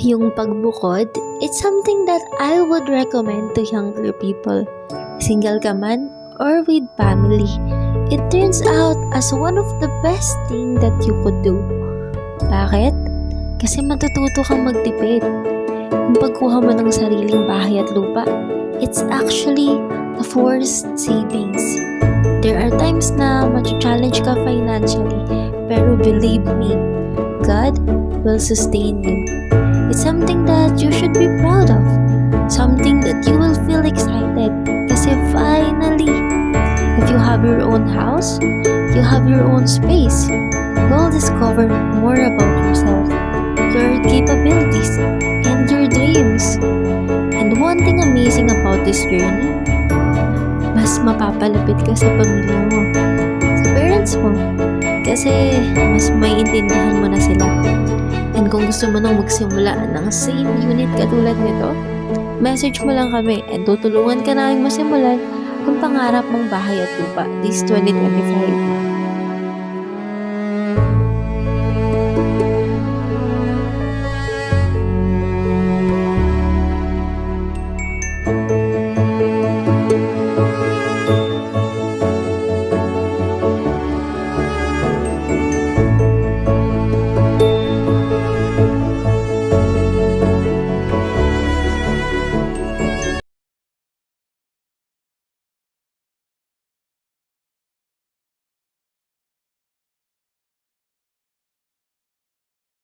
Yung pagbukod, it's something that I would recommend to younger people. Single ka man or with family, it turns out as one of the best thing that you could do. Bakit? Kasi matututo kang magtipid. Yung pagkuha mo ng sariling bahay at lupa, it's actually a forced savings. There are times na ma-challenge ka financially, pero believe me, God will sustain you. It's something that you should be proud of. Something that you will feel excited. Kasi finally, if you have your own house, you have your own space, you'll discover more about yourself, your capabilities, and your dreams. And one thing amazing about this journey, mas mapapalapit ka sa pamilya mo, sa parents mo, kasi mas may intindihan mo na sila. And kung gusto mo nang magsimula ng same unit katulad nito, message mo lang kami and tutulungan ka namin masimulan ang pangarap mong bahay at lupa this 2025.